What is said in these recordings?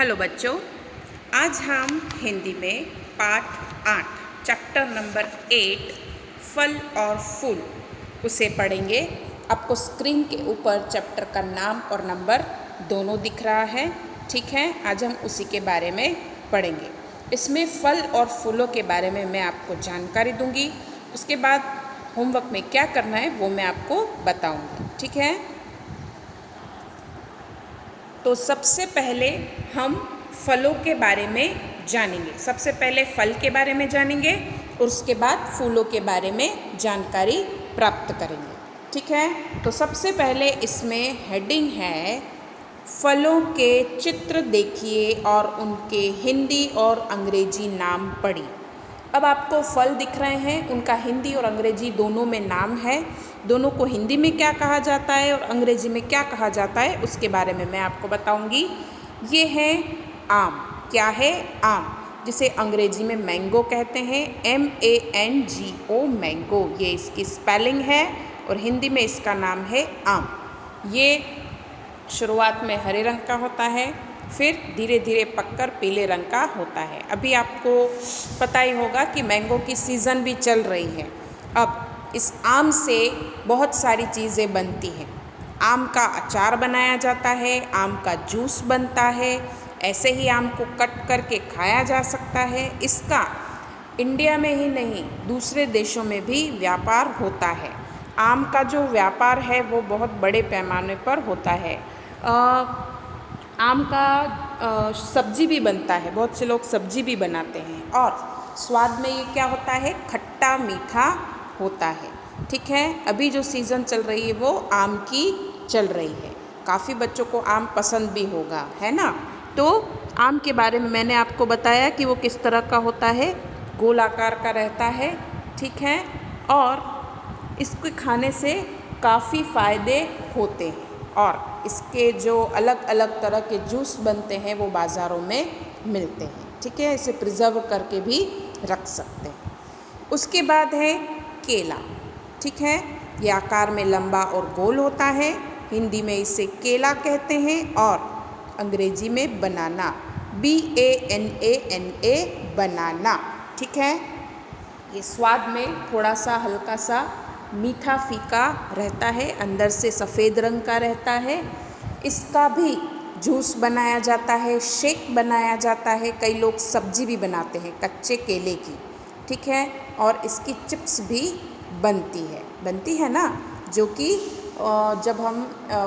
Hello बच्चों, आज हम हिंदी में पाठ 8 चैप्टर नंबर 8 फल और फूल उसे पढ़ेंगे। आपको स्क्रीन के ऊपर चैप्टर का नाम और नंबर दोनों दिख रहा है, ठीक है। आज हम उसी के बारे में पढ़ेंगे। इसमें फल और फूलों के बारे में मैं आपको जानकारी दूंगी। उसके बाद होमवर्क में क्या करना है वो मैं आपको बताऊंगी, ठीक है। तो सबसे पहले हम फलों के बारे में जानेंगे। सबसे पहले फल के बारे में जानेंगे और उसके बाद फूलों के बारे में जानकारी प्राप्त करेंगे, ठीक है। तो सबसे पहले इसमें हेडिंग है फलों के चित्र देखिए और उनके हिंदी और अंग्रेजी नाम पढ़िए। अब आपको फल दिख रहे हैं, उनका हिंदी और अंग्रेजी दोनों में नाम है। दोनों को हिंदी में क्या कहा जाता है और अंग्रेजी में क्या कहा जाता है उसके बारे में मैं आपको बताऊंगी। ये है आम। क्या है? आम, जिसे अंग्रेजी में मैंगो कहते हैं, MANGO मैंगो, ये इसकी स्पेलिंग है और हिंदी में इसका नाम है आम। ये शुरुआत में हरे रंग का होता है, फिर धीरे धीरे पककर पीले रंग का होता है। अभी आपको पता ही होगा कि मैंगो की सीज़न भी चल रही है। अब इस आम से बहुत सारी चीज़ें बनती हैं। आम का अचार बनाया जाता है, आम का जूस बनता है, ऐसे ही आम को कट करके खाया जा सकता है। इसका इंडिया में ही नहीं दूसरे देशों में भी व्यापार होता है। आम का जो व्यापार है वो बहुत बड़े पैमाने पर होता है। आम का सब्जी भी बनता है, बहुत से लोग सब्जी भी बनाते हैं और स्वाद में ये क्या होता है, खट्टा मीठा होता है, ठीक है। अभी जो सीज़न चल रही है वो आम की चल रही है। काफ़ी बच्चों को आम पसंद भी होगा, है ना। तो आम के बारे में मैंने आपको बताया कि वो किस तरह का होता है, गोल आकार का रहता है, ठीक है। और इसके खाने से काफ़ी फ़ायदे होते हैं और इसके जो अलग अलग तरह के जूस बनते हैं वो बाज़ारों में मिलते हैं, ठीक है। इसे प्रिजर्व करके भी रख सकते हैं। उसके बाद है केला, ठीक है। ये आकार में लंबा और गोल होता है। हिंदी में इसे केला कहते हैं और अंग्रेजी में बनाना, BANANA बनाना, ठीक है। ये स्वाद में थोड़ा सा हल्का सा मीठा फीका रहता है, अंदर से सफ़ेद रंग का रहता है। इसका भी जूस बनाया जाता है, शेक बनाया जाता है, कई लोग सब्जी भी बनाते हैं कच्चे केले की, ठीक है। और इसकी चिप्स भी बनती है ना, जो कि जब हम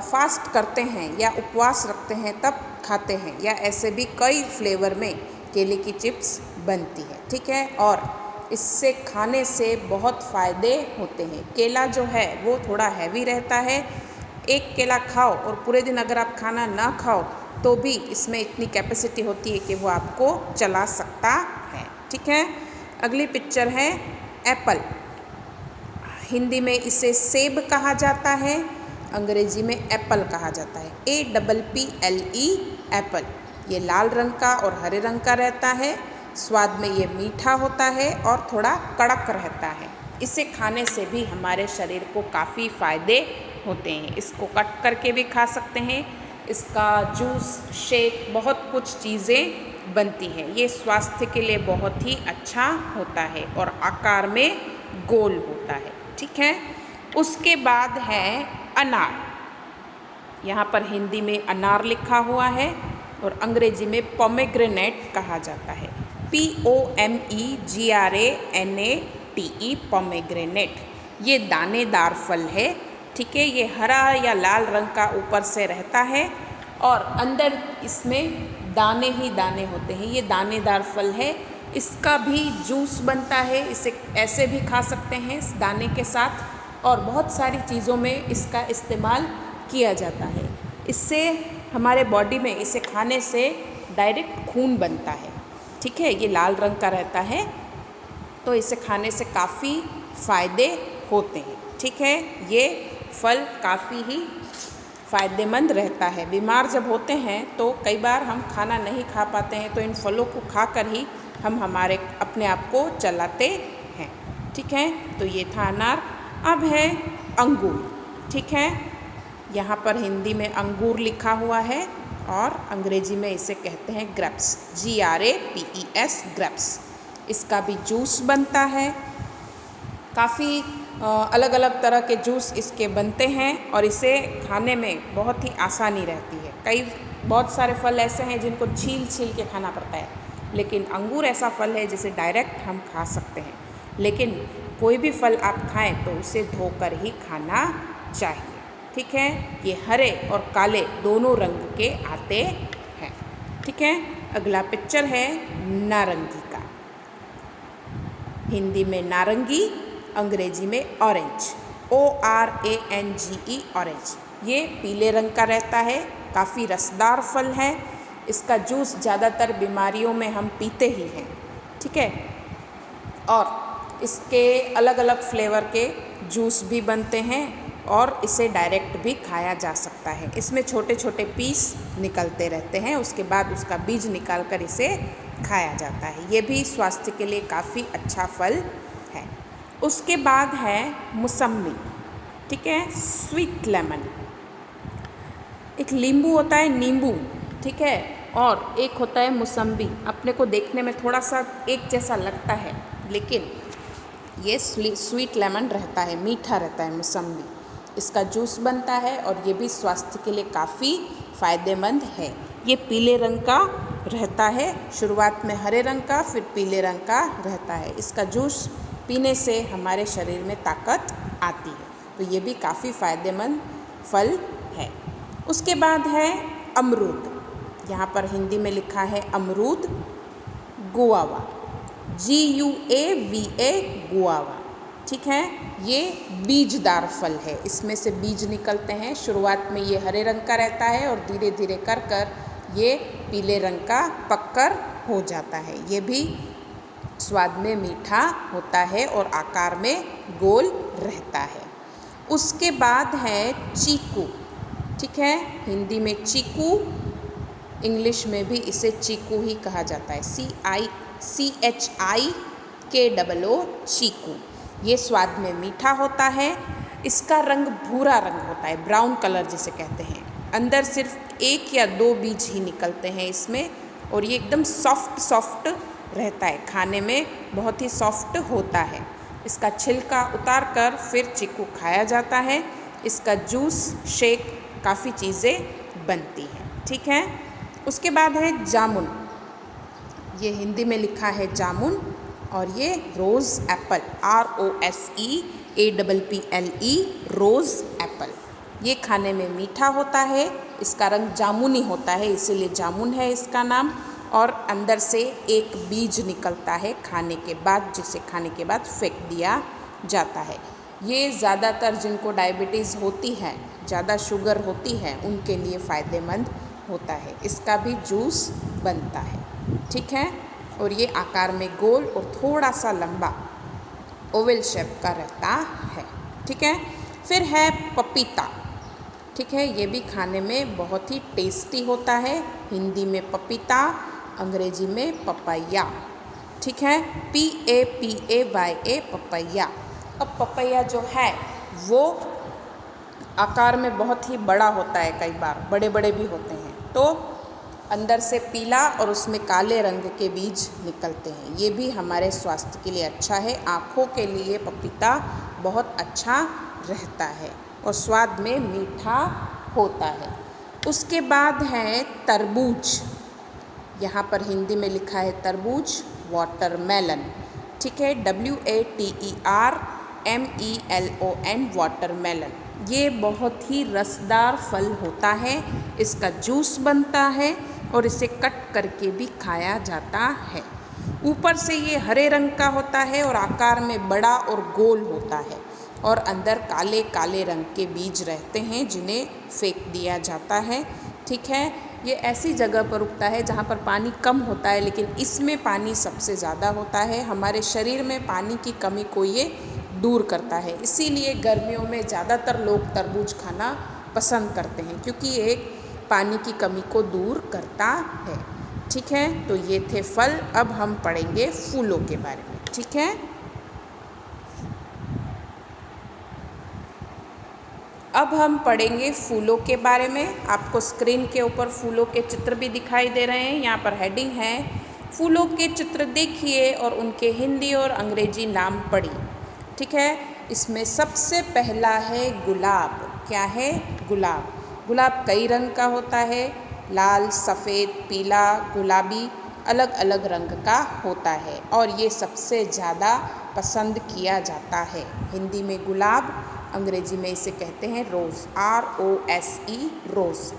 फास्ट करते हैं या उपवास रखते हैं तब खाते हैं, या ऐसे भी कई फ्लेवर में केले की चिप्स बनती है, ठीक है। और इससे खाने से बहुत फ़ायदे होते हैं। केला जो है वो थोड़ा हैवी रहता है। एक केला खाओ और पूरे दिन अगर आप खाना ना खाओ तो भी इसमें इतनी कैपेसिटी होती है कि वो आपको चला सकता है, ठीक है। अगली पिक्चर है एप्पल। हिंदी में इसे सेब कहा जाता है, अंग्रेजी में एप्पल कहा जाता है, APPLE एप्पल। ये लाल रंग का और हरे रंग का रहता है। स्वाद में ये मीठा होता है और थोड़ा कड़क रहता है। इसे खाने से भी हमारे शरीर को काफ़ी फ़ायदे होते हैं। इसको कट करके भी खा सकते हैं, इसका जूस, शेक, बहुत कुछ चीज़ें बनती हैं। ये स्वास्थ्य के लिए बहुत ही अच्छा होता है और आकार में गोल होता है, ठीक है। उसके बाद है अनार। यहाँ पर हिंदी में अनार लिखा हुआ है और अंग्रेजी में पोमेग्रेनेट कहा जाता है, POMEGRANATE पोमेग्रेनेट। ये दानेदार फल है, ठीक है। ये हरा या लाल रंग का ऊपर से रहता है और अंदर इसमें दाने ही दाने होते हैं। ये दानेदार फल है। इसका भी जूस बनता है, इसे ऐसे भी खा सकते हैं इस दाने के साथ, और बहुत सारी चीज़ों में इसका इस्तेमाल किया जाता है। इससे हमारे बॉडी में इसे खाने से डायरेक्ट खून बनता है, ठीक है। ये लाल रंग का रहता है तो इसे खाने से काफ़ी फ़ायदे होते हैं, ठीक है। ये फल काफ़ी ही फ़ायदेमंद रहता है। बीमार जब होते हैं तो कई बार हम खाना नहीं खा पाते हैं, तो इन फलों को खाकर ही हम हमारे अपने आप को चलाते हैं, ठीक है। तो ये था अनार। अब है अंगूर, ठीक है। यहाँ पर हिंदी में अंगूर लिखा हुआ है और अंग्रेजी में इसे कहते हैं ग्रेप्स, GRAPES, ग्रेप्स। इसका भी जूस बनता है। काफ़ी अलग अलग तरह के जूस इसके बनते हैं और इसे खाने में बहुत ही आसानी रहती है। बहुत सारे फल ऐसे हैं जिनको छील के खाना पड़ता है, लेकिन अंगूर ऐसा फल है जिसे डायरेक्ट हम खा सकते हैं। लेकिन कोई भी फल आप खाएं तो उसे धोकर ही खाना चाहिए। ठीक है, ये हरे और काले दोनों रंग के आते हैं। ठीक है, अगला पिक्चर है नारंगी का। हिंदी में नारंगी, अंग्रेजी में ऑरेंज, ORANGE, ऑरेंज। ये पीले रंग का रहता है, काफ़ी रसदार फल है। इसका जूस ज़्यादातर बीमारियों में हम पीते ही हैं। ठीक है, और इसके अलग अलग फ्लेवर के जूस भी बनते हैं और इसे डायरेक्ट भी खाया जा सकता है। इसमें छोटे छोटे पीस निकलते रहते हैं, उसके बाद उसका बीज निकाल कर इसे खाया जाता है। ये भी स्वास्थ्य के लिए काफ़ी अच्छा फल है। उसके बाद है मौसम्मी। ठीक है, स्वीट लेमन। एक नींबू होता है, नींबू, ठीक है, और एक होता है मौसम्बी। अपने को देखने में थोड़ा सा एक जैसा लगता है, लेकिन ये स्वीट लेमन रहता है, मीठा रहता है मौसम्बी। इसका जूस बनता है और ये भी स्वास्थ्य के लिए काफ़ी फ़ायदेमंद है। ये पीले रंग का रहता है, शुरुआत में हरे रंग का, फिर पीले रंग का रहता है। इसका जूस पीने से हमारे शरीर में ताकत आती है, तो ये भी काफ़ी फ़ायदेमंद फल है। उसके बाद है अमरूद। यहाँ पर हिंदी में लिखा है अमरूद, गुआवा, GUAVA, गुआवा। ठीक है, ये बीजदार फल है, इसमें से बीज निकलते हैं। शुरुआत में ये हरे रंग का रहता है और धीरे धीरे कर ये पीले रंग का पककर हो जाता है। ये भी स्वाद में मीठा होता है और आकार में गोल रहता है। उसके बाद है चीकू। ठीक है, हिंदी में चीकू, इंग्लिश में भी इसे चीकू ही कहा जाता है, CHIKOO, चीकू। ये स्वाद में मीठा होता है। इसका रंग भूरा रंग होता है, ब्राउन कलर जिसे कहते हैं। अंदर सिर्फ 1 या 2 बीज ही निकलते हैं इसमें, और ये एकदम सॉफ्ट रहता है, खाने में बहुत ही सॉफ्ट होता है। इसका छिलका उतार कर फिर चीकू खाया जाता है। इसका जूस, शेक, काफ़ी चीज़ें बनती हैं। ठीक है, उसके बाद है जामुन। ये हिंदी में लिखा है जामुन और ये रोज़ एप्पल, ROSEAPPLE, रोज़ एप्पल। ये खाने में मीठा होता है, इसका रंग जामुनी होता है, इसीलिए जामुन है इसका नाम। और अंदर से एक बीज निकलता है खाने के बाद, जिसे खाने के बाद फेंक दिया जाता है। ये ज़्यादातर जिनको डायबिटीज़ होती है, ज़्यादा शुगर होती है, उनके लिए फ़ायदेमंद होता है। इसका भी जूस बनता है। ठीक है, और ये आकार में गोल और थोड़ा सा लंबा ओवल शेप का रहता है। ठीक है, फिर है पपीता। ठीक है, ये भी खाने में बहुत ही टेस्टी होता है। हिंदी में पपीता, अंग्रेजी में पपैया। ठीक है, PAPAYA, पपैया। अब पपैया जो है वो आकार में बहुत ही बड़ा होता है, कई बार बड़े बड़े भी होते हैं। तो अंदर से पीला और उसमें काले रंग के बीज निकलते हैं। ये भी हमारे स्वास्थ्य के लिए अच्छा है। आँखों के लिए पपीता बहुत अच्छा रहता है और स्वाद में मीठा होता है। उसके बाद है तरबूज। यहाँ पर हिंदी में लिखा है तरबूज, वाटरमेलन। ठीक है, WATERMELON, वाटरमेलन। ये बहुत ही रसदार फल होता है। इसका जूस बनता है और इसे कट करके भी खाया जाता है। ऊपर से ये हरे रंग का होता है और आकार में बड़ा और गोल होता है, और अंदर काले काले रंग के बीज रहते हैं जिन्हें फेंक दिया जाता है। ठीक है, ये ऐसी जगह पर उगता है जहाँ पर पानी कम होता है, लेकिन इसमें पानी सबसे ज़्यादा होता है। हमारे शरीर में पानी की कमी को ये दूर करता है, इसीलिए गर्मियों में ज़्यादातर लोग तरबूज खाना पसंद करते हैं, क्योंकि ये पानी की कमी को दूर करता है। ठीक है, तो ये थे फल। अब हम पढ़ेंगे फूलों के बारे में। ठीक है, अब हम पढ़ेंगे फूलों के बारे में। आपको स्क्रीन के ऊपर फूलों के चित्र भी दिखाई दे रहे हैं। यहाँ पर हेडिंग है फूलों के चित्र देखिए और उनके हिंदी और अंग्रेजी नाम पढ़िए। ठीक है, इसमें सबसे पहला है गुलाब। क्या है? गुलाब। गुलाब कई रंग का होता है, लाल, सफ़ेद, पीला, गुलाबी, अलग अलग रंग का होता है और ये सबसे ज़्यादा पसंद किया जाता है। हिंदी में गुलाब, अंग्रेजी में इसे कहते हैं रोज़, ROSE, रोज़।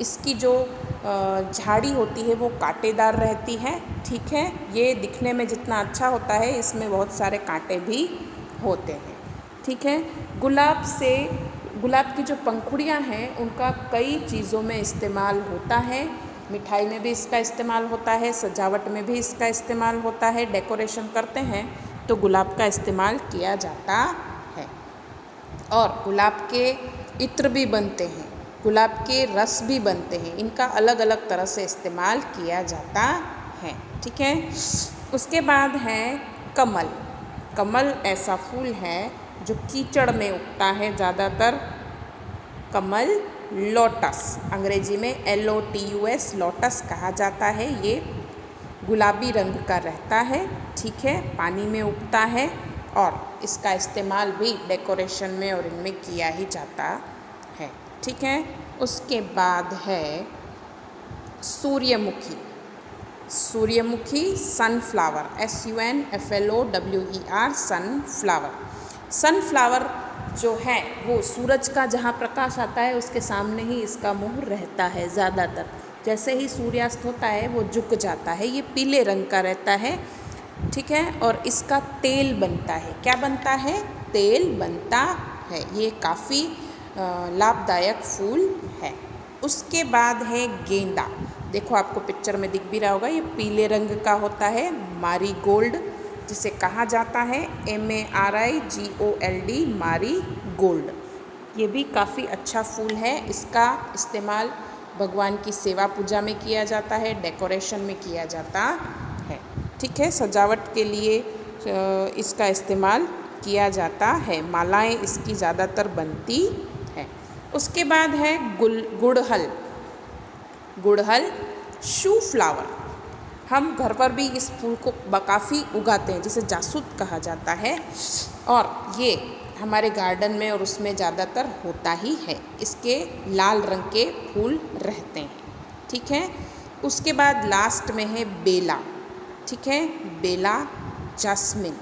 इसकी जो झाड़ी होती है वो कांटेदार रहती है। ठीक है, ये दिखने में जितना अच्छा होता है इसमें बहुत सारे कांटे भी होते हैं। ठीक है, गुलाब की जो पंखुड़ियाँ हैं उनका कई चीज़ों में इस्तेमाल होता है। मिठाई में भी इसका इस्तेमाल होता है, सजावट में भी इसका इस्तेमाल होता है। डेकोरेशन करते हैं तो गुलाब का इस्तेमाल किया जाता है और गुलाब के इत्र भी बनते हैं, गुलाब के रस भी बनते हैं। इनका अलग अलग तरह से इस्तेमाल किया जाता है। ठीक है, उसके बाद है कमल। कमल ऐसा फूल है जो कीचड़ में उगता है ज़्यादातर। कमल लोटस, अंग्रेजी में LOTUS, लोटस कहा जाता है। ये गुलाबी रंग का रहता है। ठीक है, पानी में उगता है और इसका इस्तेमाल भी डेकोरेशन में और इनमें किया ही जाता है। ठीक है, उसके बाद है सूर्यमुखी। सूर्यमुखी, सनफ्लावर, SUNFLOWER, सनफ्लावर। सनफ्लावर जो है वो सूरज का जहाँ प्रकाश आता है उसके सामने ही इसका मुँह रहता है ज़्यादातर। जैसे ही सूर्यास्त होता है वो झुक जाता है। ये पीले रंग का रहता है। ठीक है, और इसका तेल बनता है। क्या बनता है? तेल बनता है। ये काफ़ी लाभदायक फूल है। उसके बाद है गेंदा। देखो आपको पिक्चर में दिख भी रहा होगा, ये पीले रंग का होता है। मारीगोल्ड जिसे कहा जाता है, MARIGOLD, मारीगोल्ड। ये भी काफ़ी अच्छा फूल है। इसका इस्तेमाल भगवान की सेवा पूजा में किया जाता है, डेकोरेशन में किया जाता है। ठीक है, सजावट के लिए इसका इस्तेमाल किया जाता है। मालाएं इसकी ज़्यादातर बनती हैं। उसके बाद है गुड़हल। गुड़हल, शू फ्लावर। हम घर पर भी इस फूल को काफ़ी उगाते हैं, जिसे जासूद कहा जाता है और ये हमारे गार्डन में और उसमें ज़्यादातर होता ही है। इसके लाल रंग के फूल रहते हैं। ठीक है, उसके बाद लास्ट में है बेला। ठीक है, बेला, जास्मिन।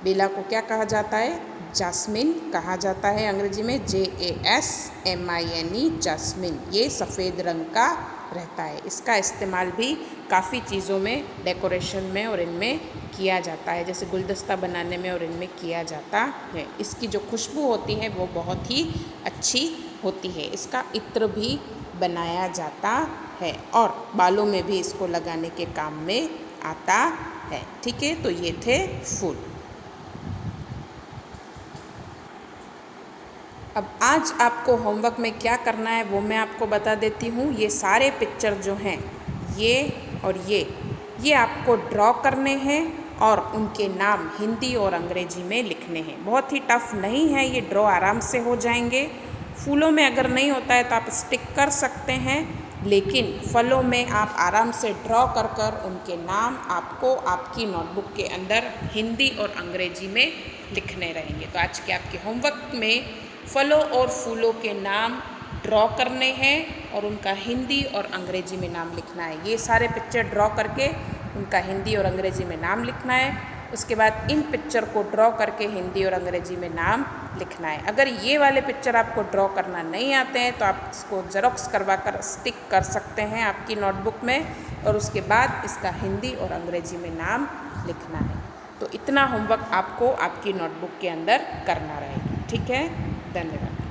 बेला को क्या कहा जाता है? जास्मिन कहा जाता है। अंग्रेजी में JASMINE, जास्मिन। ये सफ़ेद रंग का रहता है। इसका इस्तेमाल भी काफ़ी चीज़ों में, डेकोरेशन में और इनमें किया जाता है, जैसे गुलदस्ता बनाने में और इनमें किया जाता है। इसकी जो खुशबू होती है वो बहुत ही अच्छी होती है। इसका इत्र भी बनाया जाता है और बालों में भी इसको लगाने के काम में आता है। ठीक है, तो ये थे फूल। अब आज आपको होमवर्क में क्या करना है वो मैं आपको बता देती हूँ। ये सारे पिक्चर जो हैं ये और ये आपको ड्रॉ करने हैं और उनके नाम हिंदी और अंग्रेजी में लिखने हैं। बहुत ही टफ नहीं है, ये ड्रॉ आराम से हो जाएंगे। फूलों में अगर नहीं होता है तो आप स्टिक कर सकते हैं, लेकिन फलों में आप आराम से ड्रॉ कर कर उनके नाम आपको आपकी नोटबुक के अंदर हिंदी और अंग्रेजी में लिखने रहेंगे। तो आज के आपके होमवर्क में फलों और फूलों के नाम ड्रॉ करने हैं और उनका हिंदी और अंग्रेजी में नाम लिखना है। ये सारे पिक्चर ड्रॉ करके उनका हिंदी और अंग्रेजी में नाम लिखना है। उसके बाद इन पिक्चर को ड्रॉ करके हिंदी और अंग्रेजी में नाम लिखना है। अगर ये वाले पिक्चर आपको ड्रॉ करना नहीं आते हैं तो आप इसको ज़ेरॉक्स करवा कर स्टिक कर सकते हैं आपकी नोटबुक में और उसके बाद इसका हिंदी और अंग्रेजी में नाम लिखना है। तो इतना होमवर्क आपको आपकी नोटबुक के अंदर करना रहेगा। ठीक है, धन्यवाद।